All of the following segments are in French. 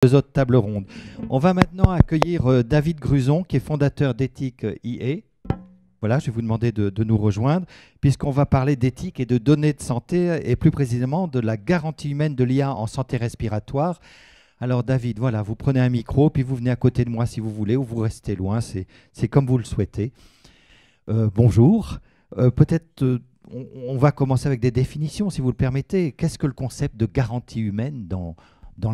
Deux autres tables rondes. On va maintenant accueillir David Gruson, qui est fondateur d'Ethique IE. Voilà, je vais vous demander de nous rejoindre, puisqu'on va parler d'éthique et de données de santé, et plus précisément de la garantie humaine de l'IA en santé respiratoire. Alors David, voilà, vous prenez un micro, puis vous venez à côté de moi si vous voulez, ou vous restez loin, c'est comme vous le souhaitez. Bonjour. Peut-être on va commencer avec des définitions, si vous le permettez. Qu'est-ce que le concept de garantie humaine dans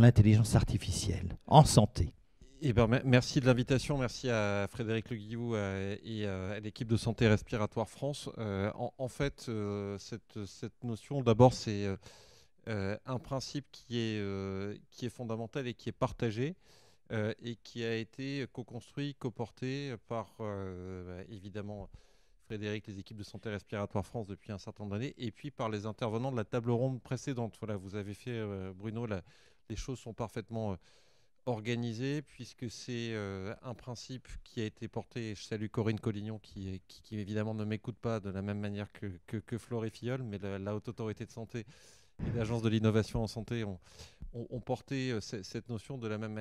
l'intelligence artificielle en santé? Eh ben, merci de l'invitation, merci à Frédéric Le Guillou et à l'équipe de Santé Respiratoire France. En fait, cette notion, d'abord, c'est un principe qui est fondamental et qui est partagé et qui a été co-construit, co-porté par évidemment Frédéric, les équipes de Santé Respiratoire France depuis un certain nombre d'années, et puis par les intervenants de la table ronde précédente. Voilà, vous avez fait, Bruno, les choses sont parfaitement organisé, puisque c'est un principe qui a été porté, et je salue Corinne Collignon qui évidemment ne m'écoute pas de la même manière que Floré Filleul, mais la Haute Autorité de Santé et l'Agence de l'Innovation en Santé ont porté cette notion de la même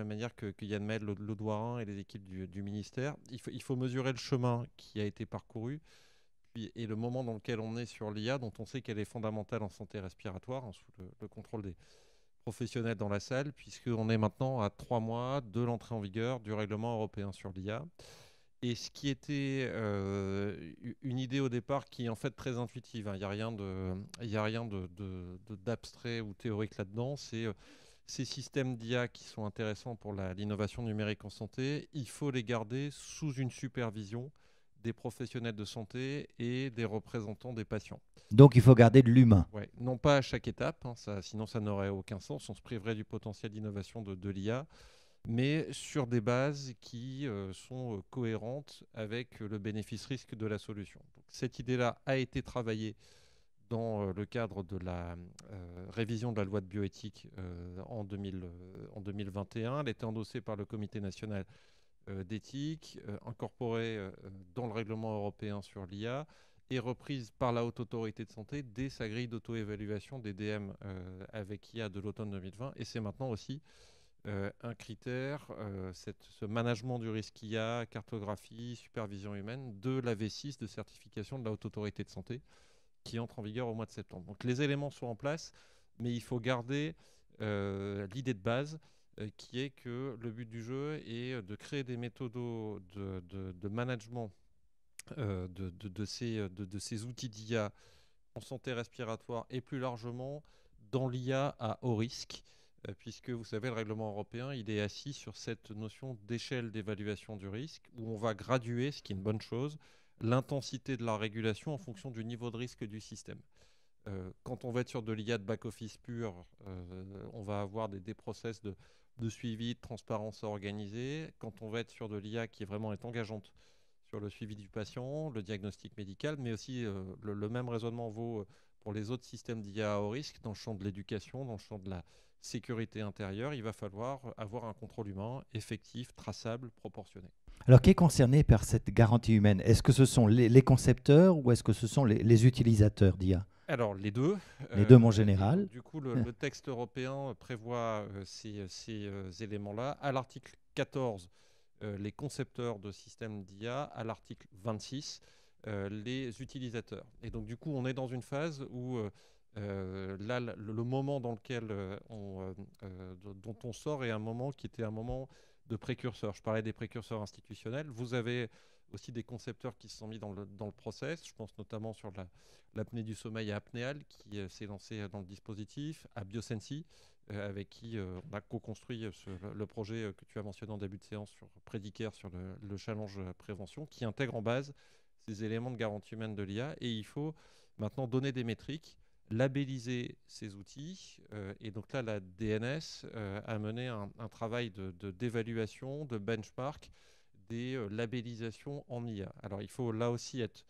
manière que Yann Mel, Lodouarin et les équipes du ministère. Il faut mesurer le chemin qui a été parcouru et le moment dans lequel on est sur l'IA, dont on sait qu'elle est fondamentale en santé respiratoire, hein, sous le contrôle des professionnels dans la salle, puisqu'on est maintenant à 3 mois de l'entrée en vigueur du règlement européen sur l'IA. Et ce qui était une idée au départ qui est en fait très intuitive, hein. Il n'y a rien d'abstrait ou théorique là-dedans. C'est ces systèmes d'IA qui sont intéressants pour l'innovation numérique en santé. Il faut les garder sous une supervision des professionnels de santé et des représentants des patients. Donc il faut garder de l'humain. Ouais, non pas à chaque étape, hein, sinon ça n'aurait aucun sens, on se priverait du potentiel d'innovation de l'IA, mais sur des bases qui sont cohérentes avec le bénéfice-risque de la solution. Donc, cette idée-là a été travaillée dans le cadre de la révision de la loi de bioéthique en 2021. Elle a été endossée par le Comité national d'éthique, incorporée dans le règlement européen sur l'IA et reprise par la Haute Autorité de Santé dès sa grille d'auto-évaluation des DM avec IA de l'automne 2020. Et c'est maintenant aussi un critère, ce management du risque IA, cartographie, supervision humaine de la V6 de certification de la Haute Autorité de Santé qui entre en vigueur au mois de septembre. Donc les éléments sont en place, mais il faut garder l'idée de base qui est que le but du jeu est de créer des méthodes de management de ces outils d'IA en santé respiratoire et plus largement dans l'IA à haut risque, puisque vous savez, le règlement européen, il est assis sur cette notion d'échelle d'évaluation du risque, où on va graduer, ce qui est une bonne chose, l'intensité de la régulation en fonction du niveau de risque du système. Quand on va être sur de l'IA de back-office pur, on va avoir des process de suivi, de transparence organisée. Quand on va être sur de l'IA qui vraiment est engageante sur le suivi du patient, le diagnostic médical, mais aussi le même raisonnement vaut pour les autres systèmes d'IA à haut risque, dans le champ de l'éducation, dans le champ de la sécurité intérieure. Il va falloir avoir un contrôle humain effectif, traçable, proportionné. Alors qui est concerné par cette garantie humaine? Est-ce que ce sont les concepteurs ou est-ce que ce sont les utilisateurs d'IA? Alors, les deux. Les deux, mon Et général. donc, du coup, le texte européen prévoit ces éléments-là. À l'article 14, les concepteurs de systèmes d'IA. À l'article 26, les utilisateurs. Et donc, du coup, on est dans une phase où là, le moment dans lequel dont on sort est un moment qui était un moment de précurseur. Je parlais des précurseurs institutionnels. Vous avez aussi des concepteurs qui se sont mis dans le process. Je pense notamment sur l'apnée du sommeil à Apnéal, qui s'est lancé dans le dispositif, à Biosensi, avec qui on a co-construit le projet que tu as mentionné en début de séance sur Prédicare, sur le challenge prévention, qui intègre en base ces éléments de garantie humaine de l'IA. Et il faut maintenant donner des métriques, labelliser ces outils. Et donc là, la DNS a mené un travail d'évaluation, de benchmark, des labellisations en IA. Alors il faut là aussi être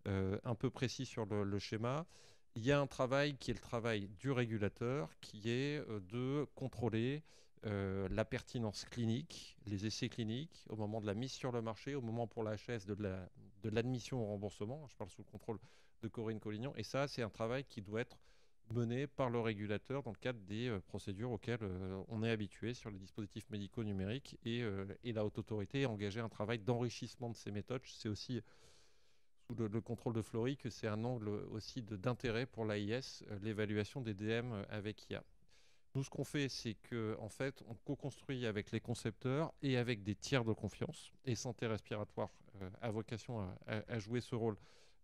un peu précis sur le schéma. Il y a un travail qui est le travail du régulateur, qui est de contrôler la pertinence clinique, les essais cliniques, au moment de la mise sur le marché, au moment pour la HS de l'admission au remboursement. Je parle sous le contrôle de Corinne Collignon. Et ça, c'est un travail qui doit être menée par le régulateur dans le cadre des procédures auxquelles on est habitué sur les dispositifs médicaux numériques et la haute autorité a engagé un travail d'enrichissement de ces méthodes. C'est aussi sous le contrôle de Flory que c'est un angle aussi d'intérêt pour l'AIS, l'évaluation des DM avec IA. Nous, ce qu'on fait, c'est qu'en fait, on co-construit avec les concepteurs et avec des tiers de confiance. Et santé respiratoire a vocation à jouer ce rôle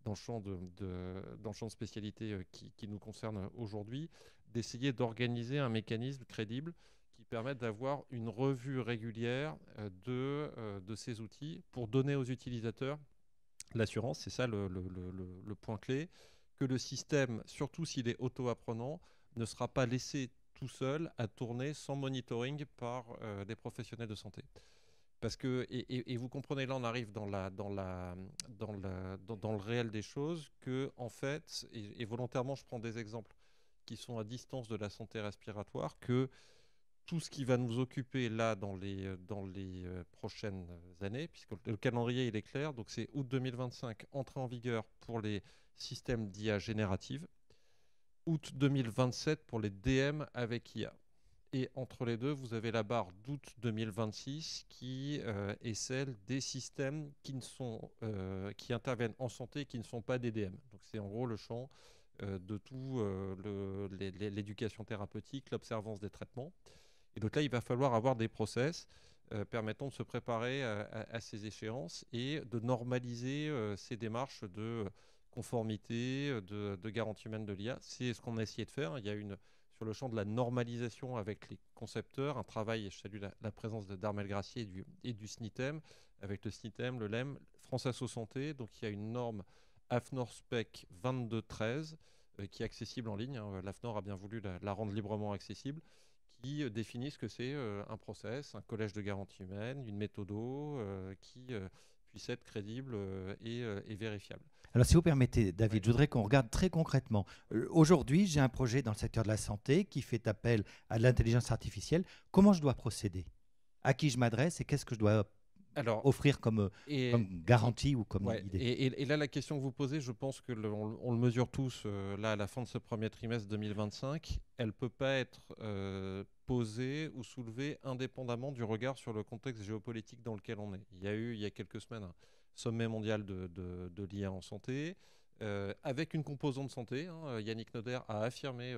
dans le champ dans le champ de spécialité qui nous concerne aujourd'hui, d'essayer d'organiser un mécanisme crédible qui permette d'avoir une revue régulière de ces outils pour donner aux utilisateurs l'assurance, c'est ça le point clé, que le système, surtout s'il est auto-apprenant, ne sera pas laissé tout seul à tourner sans monitoring par des professionnels de santé. Parce que, et vous comprenez, là on arrive dans le réel des choses, que en fait, et volontairement je prends des exemples qui sont à distance de la santé respiratoire, que tout ce qui va nous occuper là dans les prochaines années, puisque le calendrier il est clair, donc c'est août 2025, entrée en vigueur pour les systèmes d'IA générative, août 2027 pour les DM avec IA. Et entre les deux, vous avez la barre d'août 2026 qui est celle des systèmes qui interviennent en santé et qui ne sont pas des DM. Donc c'est en gros le champ de tout l'éducation thérapeutique, l'observance des traitements. Et donc là, il va falloir avoir des process permettant de se préparer à ces échéances et de normaliser ces démarches de conformité, de garantie humaine de l'IA. C'est ce qu'on a essayé de faire. Il y a sur le champ de la normalisation avec les concepteurs, un travail, et je salue la présence d'Armel Gracier et du SNITEM, avec le SNITEM, le LEM, France Asso Santé. Donc il y a une norme AFNOR Spec 2213 qui est accessible en ligne. L'AFNOR a bien voulu la rendre librement accessible, qui définit ce que c'est un process, un collège de garantie humaine, une méthodo qui puisse être crédible et vérifiable. Alors, si vous permettez, David, Oui. je voudrais qu'on regarde très concrètement. Aujourd'hui, j'ai un projet dans le secteur de la santé qui fait appel à l'intelligence artificielle. Comment je dois procéder? À qui je m'adresse et qu'est-ce que je dois Alors, offrir comme et, garantie ou comme ouais, idée? et là, la question que vous posez, je pense que on le mesure tous là à la fin de ce premier trimestre 2025. Elle ne peut pas être posée ou soulevée indépendamment du regard sur le contexte géopolitique dans lequel on est. Il y a eu, il y a quelques semaines, un sommet mondial de l'IA en santé, avec une composante santé. Yannick Noder a affirmé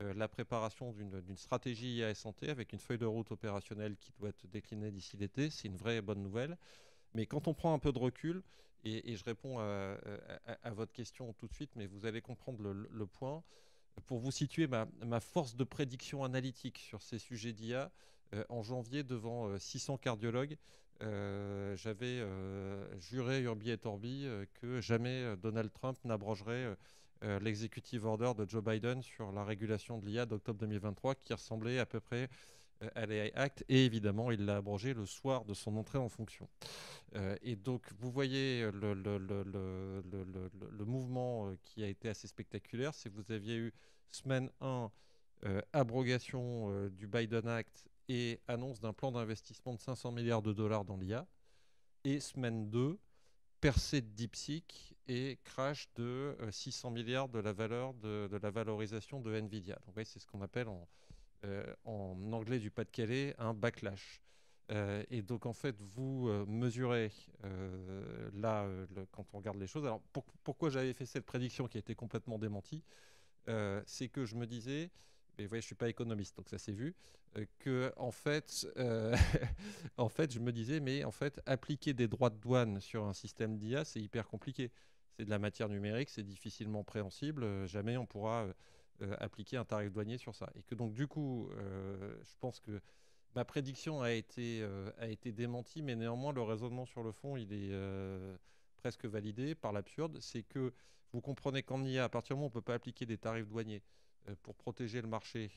la préparation d'une stratégie IA et santé avec une feuille de route opérationnelle qui doit être déclinée d'ici l'été. C'est une vraie bonne nouvelle. Mais quand on prend un peu de recul, et je réponds à votre question tout de suite, mais vous allez comprendre le point. Pour vous situer ma force de prédiction analytique sur ces sujets d'IA, en janvier, devant 600 cardiologues, j'avais juré Urbi et Orbi que jamais Donald Trump n'abrogerait l'executive order de Joe Biden sur la régulation de l'IA d'octobre 2023, qui ressemblait à peu près à l'AI Act, et évidemment, il l'a abrogé le soir de son entrée en fonction. Et donc, vous voyez le mouvement qui a été assez spectaculaire. C'est que vous aviez eu semaine 1, abrogation du Biden Act et annonce d'un plan d'investissement de 500 milliards de dollars dans l'IA. Et semaine 2, percée de DeepSeek et crash de 600 milliards de la valeur de la valorisation de Nvidia. Donc, c'est ce qu'on appelle en anglais du Pas-de-Calais un backlash. Et donc, en fait, vous mesurez là, quand on regarde les choses. Alors, pourquoi j'avais fait cette prédiction qui a été complètement démentie, c'est que je me disais, mais vous voyez, je ne suis pas économiste, donc ça s'est vu, que en fait, en fait, je me disais, mais en fait, appliquer des droits de douane sur un système d'IA, c'est hyper compliqué. C'est de la matière numérique, c'est difficilement préhensible. Jamais on pourra appliquer un tarif douanier sur ça. Et que donc, du coup, je pense que ma prédiction a été démentie, mais néanmoins, le raisonnement sur le fond, il est presque validé par l'absurde. C'est que vous comprenez qu'en IA, à partir du moment où on ne peut pas appliquer des tarifs douaniers pour protéger le marché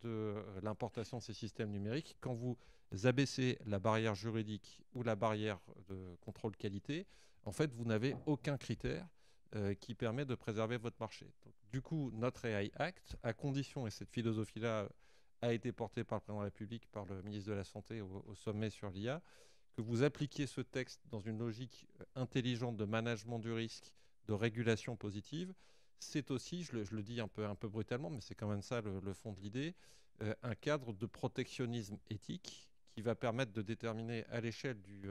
de l'importation de ces systèmes numériques, quand vous abaissez la barrière juridique ou la barrière de contrôle qualité, en fait, vous n'avez aucun critère qui permet de préserver votre marché. Donc, du coup, notre AI Act, à condition, et cette philosophie-là a été portée par le président de la République, par le ministre de la Santé au sommet sur l'IA, que vous appliquiez ce texte dans une logique intelligente de management du risque, de régulation positive, c'est aussi, je le dis un peu brutalement, mais c'est quand même ça le fond de l'idée, un cadre de protectionnisme éthique qui va permettre de déterminer à l'échelle du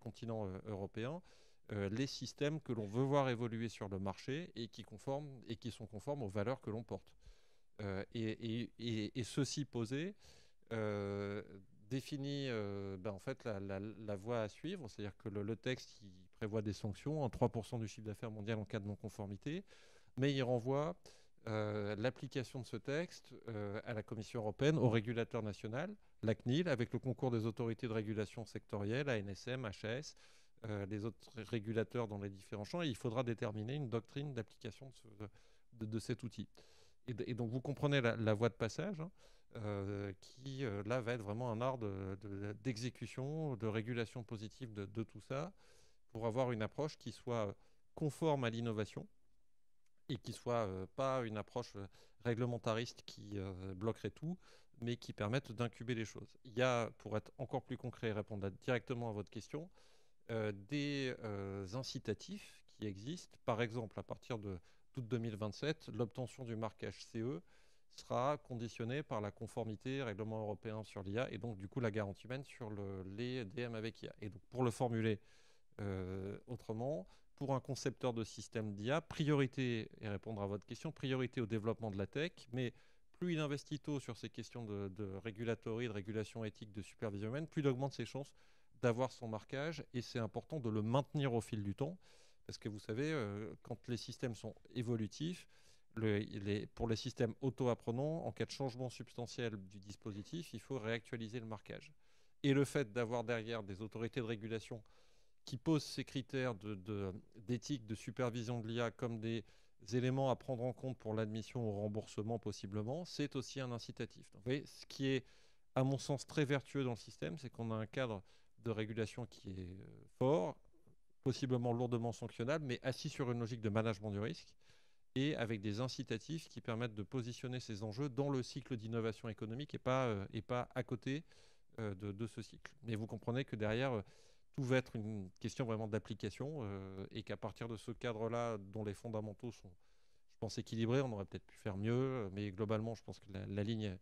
continent européen les systèmes que l'on veut voir évoluer sur le marché et qui sont conformes aux valeurs que l'on porte. Et ceci posé, euh, définit en fait la voie à suivre, c'est-à-dire que le texte il prévoit des sanctions en 3% du chiffre d'affaires mondial en cas de non-conformité, mais il renvoie l'application de ce texte à la Commission européenne, au régulateur national, la CNIL, avec le concours des autorités de régulation sectorielles, ANSM, HAS, les autres régulateurs dans les différents champs, et il faudra déterminer une doctrine d'application de cet outil. Et donc vous comprenez la voie de passage, hein, qui là va être vraiment un art d'exécution, de régulation positive de tout ça, pour avoir une approche qui soit conforme à l'innovation et qui soit pas une approche réglementariste qui bloquerait tout, mais qui permette d'incuber les choses. Il y a, pour être encore plus concret et répondre directement à votre question, des incitatifs qui existent. Par exemple, à partir d'août 2027, l'obtention du marquage CE sera conditionnée par la conformité règlement européen sur l'IA et donc du coup la garantie humaine sur les DM avec IA. Et donc pour le formuler autrement, pour un concepteur de système d'IA, priorité, et répondre à votre question, priorité au développement de la tech, mais plus il investit tôt sur ces questions de régulatory, de régulation éthique, de supervision humaine, plus il augmente ses chances d'avoir son marquage, et c'est important de le maintenir au fil du temps, parce que vous savez, quand les systèmes sont évolutifs, pour les systèmes auto-apprenants, en cas de changement substantiel du dispositif, il faut réactualiser le marquage. Et le fait d'avoir derrière des autorités de régulation qui posent ces critères d'éthique, de supervision de l'IA comme des éléments à prendre en compte pour l'admission au remboursement possiblement, c'est aussi un incitatif. Donc, vous voyez, ce qui est, à mon sens, très vertueux dans le système, c'est qu'on a un cadre de régulation qui est fort, possiblement lourdement sanctionnable, mais assis sur une logique de management du risque et avec des incitatifs qui permettent de positionner ces enjeux dans le cycle d'innovation économique et pas à côté de ce cycle. Mais vous comprenez que derrière, tout va être une question vraiment d'application et qu'à partir de ce cadre-là, dont les fondamentaux sont, je pense, équilibrés, on aurait peut-être pu faire mieux, mais globalement, je pense que la ligne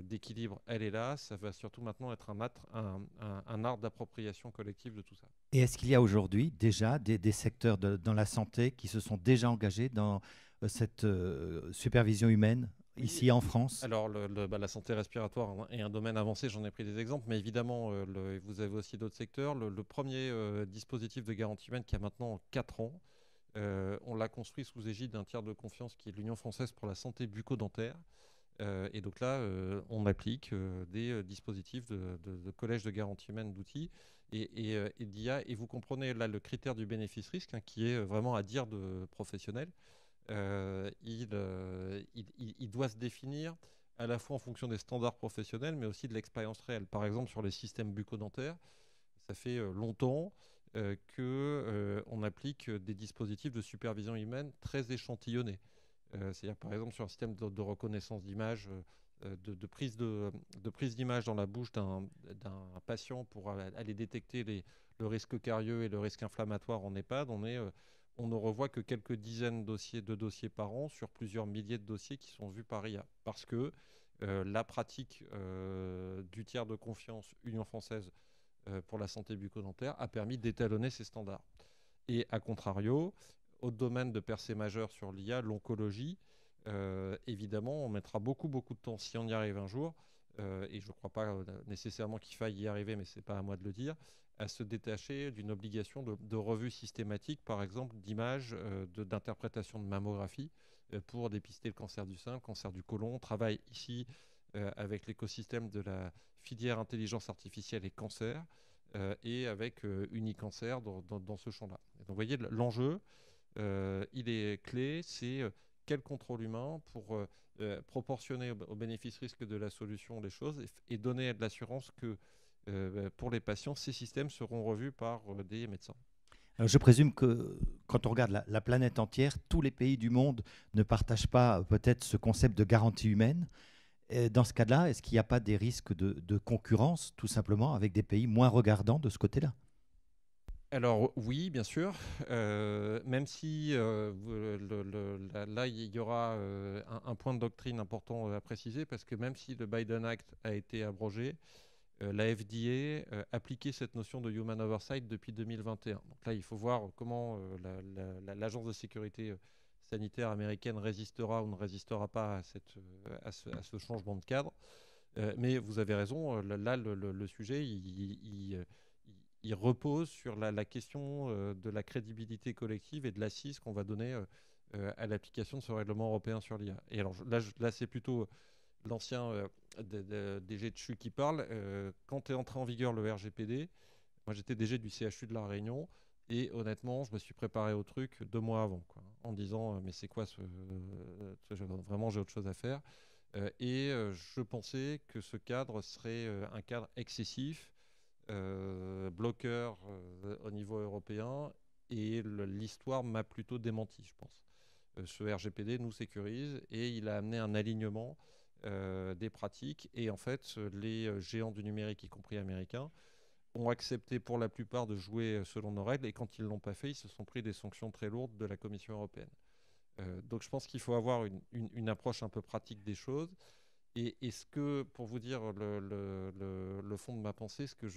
d'équilibre, elle est là. Ça va surtout maintenant être un art d'appropriation collective de tout ça. Et est-ce qu'il y a aujourd'hui déjà des secteurs dans la santé qui se sont déjà engagés dans cette supervision humaine ici en France? Alors, la santé respiratoire est un domaine avancé, j'en ai pris des exemples, mais évidemment, vous avez aussi d'autres secteurs. Le premier dispositif de garantie humaine qui a maintenant 4 ans, on l'a construit sous égide d'un tiers de confiance qui est l'Union française pour la santé bucco-dentaire. Et donc là, on applique des dispositifs de collège de garantie humaine d'outils et d'IA. Et vous comprenez là le critère du bénéfice-risque, hein, qui est vraiment à dire de professionnels. Il doit se définir à la fois en fonction des standards professionnels, mais aussi de l'expérience réelle. Par exemple, sur les systèmes bucco-dentaires, ça fait longtemps qu'on applique des dispositifs de supervision humaine très échantillonnés. C'est-à-dire, par exemple, sur un système de reconnaissance d'image, de prise d'image dans la bouche d'un patient pour aller détecter le risque carieux et le risque inflammatoire en EHPAD, on ne revoit que quelques dizaines de dossiers par an sur plusieurs milliers de dossiers qui sont vus par IA. Parce que la pratique du tiers de confiance Union française pour la santé bucco-dentaire a permis d'étalonner ces standards. Et à contrario, au domaine de percée majeure sur l'IA, l'oncologie, évidemment, on mettra beaucoup de temps, si on y arrive un jour, et je ne crois pas nécessairement qu'il faille y arriver, mais ce n'est pas à moi de le dire, à se détacher d'une obligation de revue systématique, par exemple, d'images, d'interprétation de mammographie, pour dépister le cancer du sein, le cancer du côlon. On travaille ici avec l'écosystème de la filière intelligence artificielle et cancer, et avec Unicancer dans ce champ-là. Donc vous voyez, l'enjeu, il est clé, c'est quel contrôle humain pour proportionner au bénéfice-risque de la solution les choses et donner de l'assurance que pour les patients, ces systèmes seront revus par des médecins. Alors, je présume que quand on regarde la planète entière, tous les pays du monde ne partagent pas peut-être ce concept de garantie humaine. Et dans ce cas-là, est-ce qu'il n'y a pas des risques de concurrence, tout simplement, avec des pays moins regardants de ce côté-là? Alors oui, bien sûr, même si là, il y aura un point de doctrine important à préciser, parce que même si le Biden Act a été abrogé, la FDA appliquait cette notion de human oversight depuis 2021. Donc là, il faut voir comment l'Agence de sécurité sanitaire américaine résistera ou ne résistera pas à ce changement de cadre. Mais vous avez raison, là, le sujet, il repose sur la question de la crédibilité collective et de l'assise qu'on va donner à l'application de ce règlement européen sur l'IA. Et alors là c'est plutôt l'ancien DG de CHU qui parle. Quand est entré en vigueur le RGPD, moi j'étais DG du CHU de La Réunion, et honnêtement, je me suis préparé au truc 2 mois avant, quoi, en disant mais c'est quoi vraiment j'ai autre chose à faire. Je pensais que ce cadre serait un cadre excessif, bloqueur au niveau européen, et l'histoire m'a plutôt démenti, je pense. Ce RGPD nous sécurise et il a amené un alignement des pratiques, et en fait les géants du numérique, y compris américains, ont accepté pour la plupart de jouer selon nos règles, et quand ils ne l'ont pas fait, ils se sont pris des sanctions très lourdes de la Commission européenne. Donc je pense qu'il faut avoir une approche un peu pratique des choses. Et ce que, pour vous dire le fond de ma pensée, ce que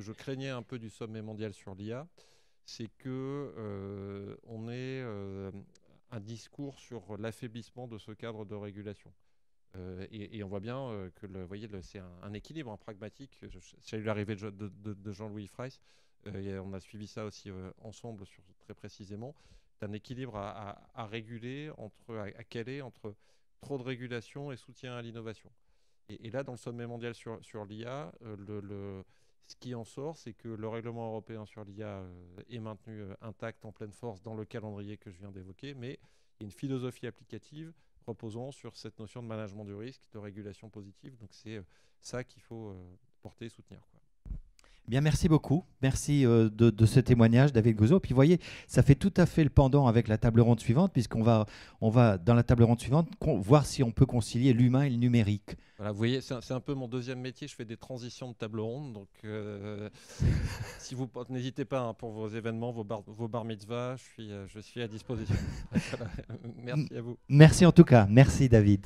je craignais un peu du sommet mondial sur l'IA, c'est que on ait un discours sur l'affaiblissement de ce cadre de régulation. Et on voit bien que c'est un équilibre, pragmatique. J'ai eu l'arrivée de Jean-Louis Freiss, et on a suivi ça aussi ensemble très précisément. C'est un équilibre à réguler, à caler entre trop de régulation et soutien à l'innovation. Et là, dans le sommet mondial sur l'IA, ce qui en sort, c'est que le règlement européen sur l'IA est maintenu intact, en pleine force, dans le calendrier que je viens d'évoquer, mais il y a une philosophie applicative reposant sur cette notion de management du risque, de régulation positive. Donc c'est ça qu'il faut porter et soutenir, quoi. Bien, merci beaucoup. Merci de ce témoignage, David Guzzo. Puis, vous voyez, ça fait tout à fait le pendant avec la table ronde suivante, puisqu'on va, dans la table ronde suivante, voir si on peut concilier l'humain et le numérique. Voilà, vous voyez, c'est un peu mon deuxième métier. Je fais des transitions de table ronde. Donc, si vous n'hésitez pas, pour vos événements, vos bar mitzvahs, je suis à disposition. Merci à vous. Merci en tout cas. Merci, David.